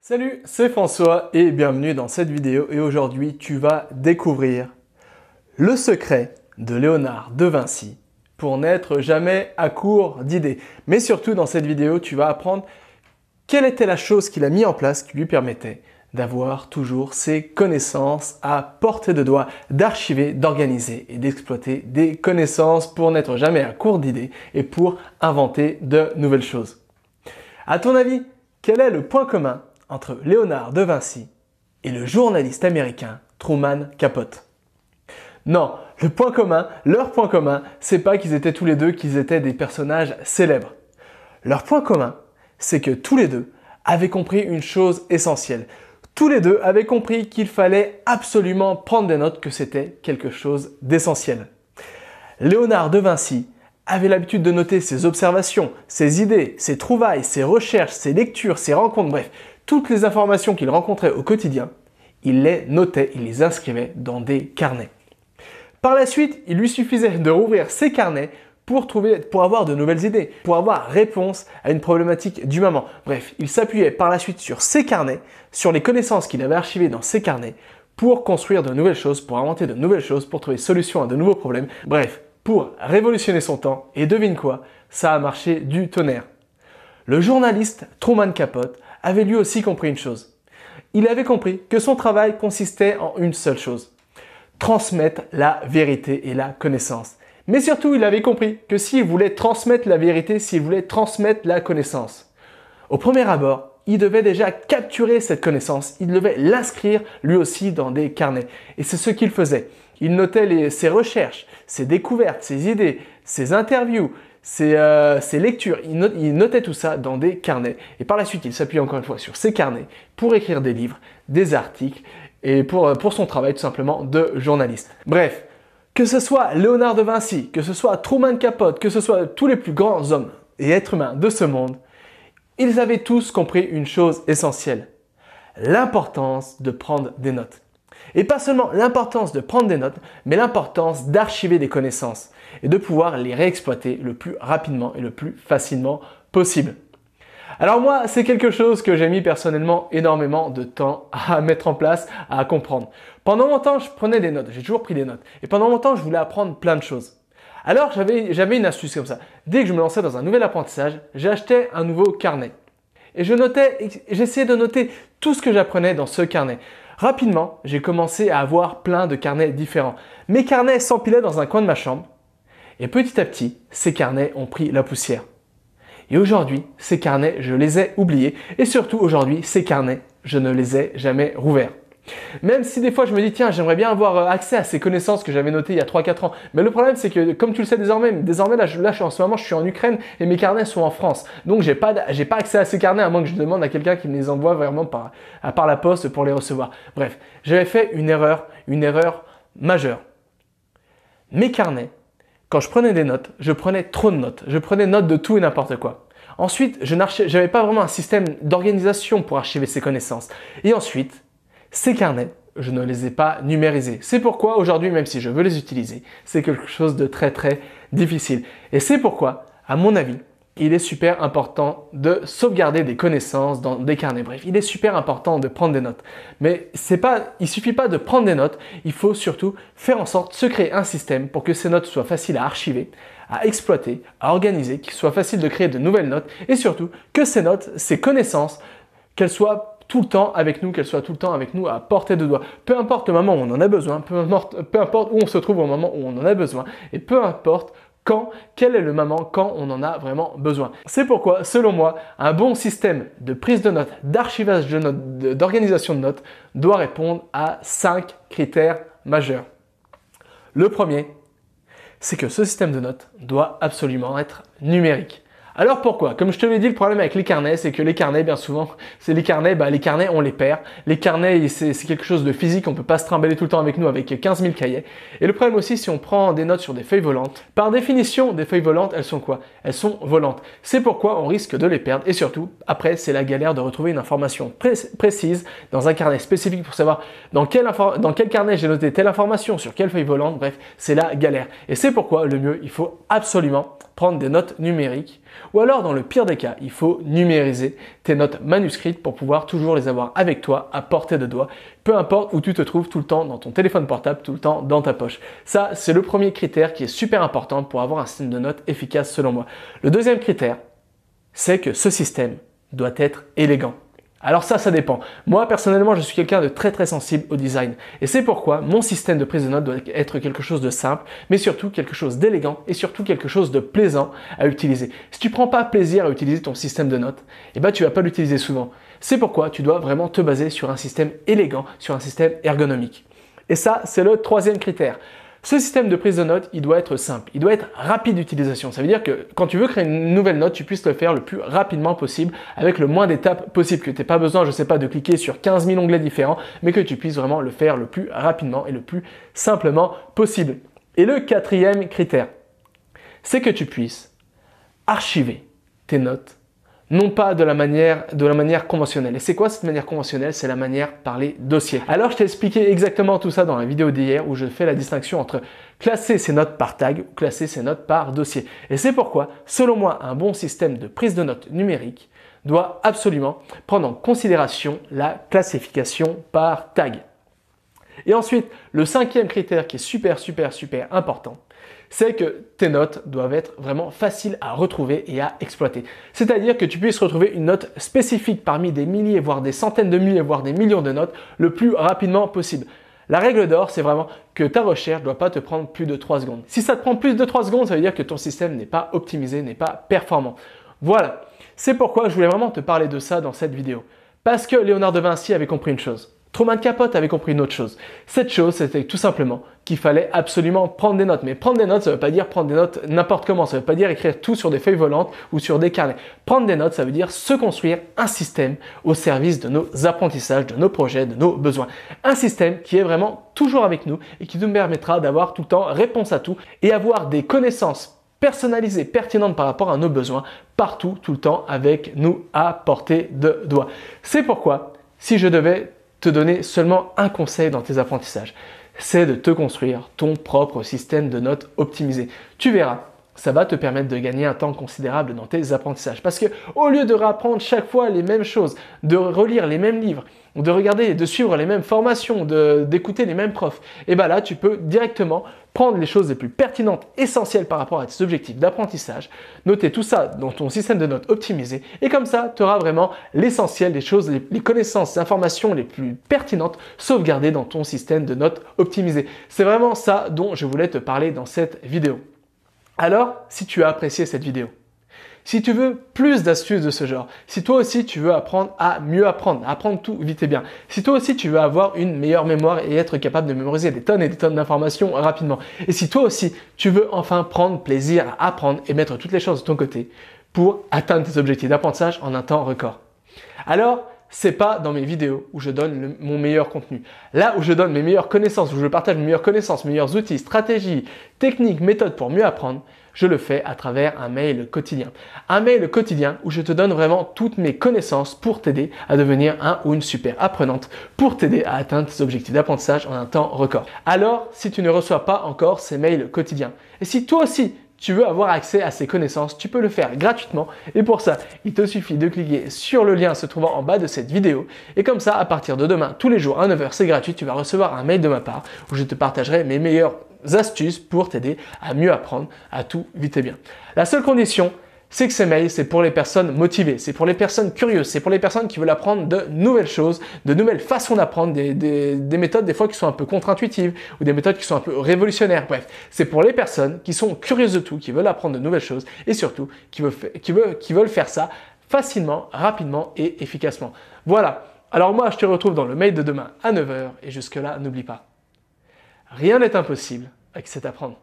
Salut, c'est François et bienvenue dans cette vidéo et aujourd'hui tu vas découvrir le secret de Léonard de Vinci pour n'être jamais à court d'idées. Mais surtout dans cette vidéo tu vas apprendre quelle était la chose qu'il a mis en place qui lui permettait d'avoir toujours ses connaissances à portée de doigt, d'archiver, d'organiser et d'exploiter des connaissances pour n'être jamais à court d'idées et pour inventer de nouvelles choses. À ton avis, quel est le point commun entre Léonard de Vinci et le journaliste américain Truman Capote? Non, leur point commun, c'est pas qu'ils étaient tous les deux qu'ils étaient des personnages célèbres. Leur point commun, c'est que tous les deux avaient compris une chose essentielle. Tous les deux avaient compris qu'il fallait absolument prendre des notes, que c'était quelque chose d'essentiel. Léonard de Vinci avait l'habitude de noter ses observations, ses idées, ses trouvailles, ses recherches, ses lectures, ses rencontres, bref, toutes les informations qu'il rencontrait au quotidien, il les notait, il les inscrivait dans des carnets. Par la suite, il lui suffisait de rouvrir ces carnets pour avoir de nouvelles idées, pour avoir réponse à une problématique du moment. Bref, il s'appuyait par la suite sur ces carnets, sur les connaissances qu'il avait archivées dans ces carnets, pour construire de nouvelles choses, pour inventer de nouvelles choses, pour trouver solution à de nouveaux problèmes. Bref, pour révolutionner son temps. Et devine quoi, ça a marché du tonnerre. Le journaliste Truman Capote avait lui aussi compris une chose. Il avait compris que son travail consistait en une seule chose: transmettre la vérité et la connaissance. Mais surtout, il avait compris que s'il voulait transmettre la vérité, s'il voulait transmettre la connaissance, au premier abord, il devait déjà capturer cette connaissance, il devait l'inscrire lui aussi dans des carnets. Et c'est ce qu'il faisait. Il notait ses recherches, ses découvertes, ses idées, ses interviews, ses lectures. Il notait tout ça dans des carnets. Et par la suite, il s'appuyait encore une fois sur ces carnets pour écrire des livres, des articles et pour son travail tout simplement de journaliste. Bref, que ce soit Léonard de Vinci, que ce soit Truman Capote, que ce soit tous les plus grands hommes et êtres humains de ce monde, ils avaient tous compris une chose essentielle: l'importance de prendre des notes. Et pas seulement l'importance de prendre des notes, mais l'importance d'archiver des connaissances et de pouvoir les réexploiter le plus rapidement et le plus facilement possible. Alors moi, c'est quelque chose que j'ai mis personnellement énormément de temps à mettre en place, à comprendre. Pendant longtemps, je prenais des notes, j'ai toujours pris des notes. Et pendant longtemps, je voulais apprendre plein de choses. Alors j'avais une astuce comme ça. Dès que je me lançais dans un nouvel apprentissage, j'achetais un nouveau carnet. Et j'essayais de noter tout ce que j'apprenais dans ce carnet. Rapidement, j'ai commencé à avoir plein de carnets différents. Mes carnets s'empilaient dans un coin de ma chambre. Et petit à petit, ces carnets ont pris la poussière. Et aujourd'hui, ces carnets, je les ai oubliés. Et surtout, aujourd'hui, ces carnets, je ne les ai jamais rouverts. Même si des fois, je me dis, tiens, j'aimerais bien avoir accès à ces connaissances que j'avais notées il y a 3-4 ans. Mais le problème, c'est que, comme tu le sais désormais en ce moment, je suis en Ukraine et mes carnets sont en France. Donc, j'ai pas accès à ces carnets à moins que je demande à quelqu'un qui me les envoie vraiment par la poste pour les recevoir. Bref, j'avais fait une erreur majeure. Mes carnets, quand je prenais des notes, je prenais trop de notes. Je prenais note de tout et n'importe quoi. Ensuite, je n'avais pas vraiment un système d'organisation pour archiver ces connaissances. Et ensuite, ces carnets, je ne les ai pas numérisés. C'est pourquoi aujourd'hui, même si je veux les utiliser, c'est quelque chose de très très difficile. Et c'est pourquoi, à mon avis, il est super important de sauvegarder des connaissances dans des carnets. Bref, il est super important de prendre des notes. Mais il suffit pas de prendre des notes, il faut surtout faire en sorte de se créer un système pour que ces notes soient faciles à archiver, à exploiter, à organiser, qu'il soit facile de créer de nouvelles notes et surtout que ces notes, ces connaissances, qu'elles soient tout le temps avec nous, qu'elles soient tout le temps avec nous à portée de doigt. Peu importe le moment où on en a besoin, peu importe où on se trouve au moment où on en a besoin et peu importe quel est le moment quand on en a vraiment besoin. C'est pourquoi, selon moi, un bon système de prise de notes, d'archivage de notes, d'organisation de notes doit répondre à 5 critères majeurs. Le premier, c'est que ce système de notes doit absolument être numérique. Alors pourquoi? Comme je te l'ai dit, le problème avec les carnets, c'est que les carnets, bien souvent, les carnets, on les perd. Les carnets, c'est quelque chose de physique, on ne peut pas se trimballer tout le temps avec nous avec 15 000 cahiers. Et le problème aussi, si on prend des notes sur des feuilles volantes, par définition, des feuilles volantes, elles sont quoi? Elles sont volantes. C'est pourquoi on risque de les perdre. Et surtout, après, c'est la galère de retrouver une information précise dans un carnet spécifique pour savoir dans quel carnet j'ai noté telle information, sur quelle feuille volante. Bref, c'est la galère. Et c'est pourquoi le mieux, il faut absolument prendre des notes numériques, ou alors dans le pire des cas, il faut numériser tes notes manuscrites pour pouvoir toujours les avoir avec toi à portée de doigt, peu importe où tu te trouves tout le temps dans ton téléphone portable, tout le temps dans ta poche. Ça, c'est le premier critère qui est super important pour avoir un système de notes efficace selon moi. Le deuxième critère, c'est que ce système doit être élégant. Alors ça dépend. Moi, personnellement, je suis quelqu'un de très sensible au design. Et c'est pourquoi mon système de prise de notes doit être quelque chose de simple, mais surtout quelque chose d'élégant et surtout quelque chose de plaisant à utiliser. Si tu prends pas plaisir à utiliser ton système de notes, eh ben, tu vas pas l'utiliser souvent. C'est pourquoi tu dois vraiment te baser sur un système élégant, sur un système ergonomique. Et ça, c'est le troisième critère. Ce système de prise de notes, il doit être simple, il doit être rapide d'utilisation. Ça veut dire que quand tu veux créer une nouvelle note, tu puisses le faire le plus rapidement possible avec le moins d'étapes possible, que tu n'aies pas besoin, je sais pas, de cliquer sur 15 000 onglets différents, mais que tu puisses vraiment le faire le plus rapidement et le plus simplement possible. Et le quatrième critère, c'est que tu puisses archiver tes notes non pas de la manière conventionnelle. Et c'est quoi cette manière conventionnelle? C'est la manière par les dossiers. Alors je t'ai expliqué exactement tout ça dans la vidéo d'hier où je fais la distinction entre classer ses notes par tag ou classer ses notes par dossier. Et c'est pourquoi, selon moi, un bon système de prise de notes numérique doit absolument prendre en considération la classification par tag. Et ensuite, le cinquième critère qui est super important, c'est que tes notes doivent être vraiment faciles à retrouver et à exploiter. C'est-à-dire que tu puisses retrouver une note spécifique parmi des milliers, voire des centaines de milliers, voire des millions de notes le plus rapidement possible. La règle d'or, c'est vraiment que ta recherche ne doit pas te prendre plus de 3 secondes. Si ça te prend plus de 3 secondes, ça veut dire que ton système n'est pas optimisé, n'est pas performant. Voilà, c'est pourquoi je voulais vraiment te parler de ça dans cette vidéo. Parce que Léonard de Vinci avait compris une chose. Truman Capote avait compris une autre chose. Cette chose, c'était tout simplement qu'il fallait absolument prendre des notes. Mais prendre des notes, ça ne veut pas dire prendre des notes n'importe comment. Ça ne veut pas dire écrire tout sur des feuilles volantes ou sur des carnets. Prendre des notes, ça veut dire se construire un système au service de nos apprentissages, de nos projets, de nos besoins. Un système qui est vraiment toujours avec nous et qui nous permettra d'avoir tout le temps réponse à tout et avoir des connaissances personnalisées, pertinentes par rapport à nos besoins, partout, tout le temps, avec nous à portée de doigt. C'est pourquoi, si je devais te donner seulement un conseil dans tes apprentissages, c'est de te construire ton propre système de notes optimisé. Tu verras, ça va te permettre de gagner un temps considérable dans tes apprentissages. Parce que au lieu de réapprendre chaque fois les mêmes choses, de relire les mêmes livres, de regarder et de suivre les mêmes formations, d'écouter les mêmes profs, et bien là, tu peux directement prendre les choses les plus pertinentes, essentielles par rapport à tes objectifs d'apprentissage, noter tout ça dans ton système de notes optimisé, et comme ça, tu auras vraiment l'essentiel des choses, les connaissances, les informations les plus pertinentes sauvegardées dans ton système de notes optimisé. C'est vraiment ça dont je voulais te parler dans cette vidéo. Alors, si tu as apprécié cette vidéo, si tu veux plus d'astuces de ce genre, si toi aussi tu veux apprendre à mieux apprendre, à apprendre tout vite et bien, si toi aussi tu veux avoir une meilleure mémoire et être capable de mémoriser des tonnes et des tonnes d'informations rapidement, et si toi aussi tu veux enfin prendre plaisir à apprendre et mettre toutes les choses de ton côté pour atteindre tes objectifs d'apprentissage en un temps record. Alors, c'est pas dans mes vidéos où je donne mon meilleur contenu. Là où je donne mes meilleures connaissances, où je partage mes meilleures connaissances, mes meilleurs outils, stratégies, techniques, méthodes pour mieux apprendre, je le fais à travers un mail quotidien. Un mail quotidien où je te donne vraiment toutes mes connaissances pour t'aider à devenir un ou une super apprenante, pour t'aider à atteindre tes objectifs d'apprentissage en un temps record. Alors, si tu ne reçois pas encore ces mails quotidiens, et si toi aussi, tu veux avoir accès à ces connaissances, tu peux le faire gratuitement et pour ça, il te suffit de cliquer sur le lien se trouvant en bas de cette vidéo et comme ça, à partir de demain, tous les jours à 9 h, c'est gratuit, tu vas recevoir un mail de ma part où je te partagerai mes meilleures astuces pour t'aider à mieux apprendre à tout vite et bien. La seule condition, c'est que ces mails, c'est pour les personnes motivées, c'est pour les personnes curieuses, c'est pour les personnes qui veulent apprendre de nouvelles choses, de nouvelles façons d'apprendre, des méthodes des fois qui sont un peu contre-intuitives ou des méthodes qui sont un peu révolutionnaires. Bref, c'est pour les personnes qui sont curieuses de tout, qui veulent apprendre de nouvelles choses et surtout qui veulent faire ça facilement, rapidement et efficacement. Voilà. Alors moi, je te retrouve dans le mail de demain à 9 h et jusque-là, n'oublie pas, rien n'est impossible avec cet apprendre.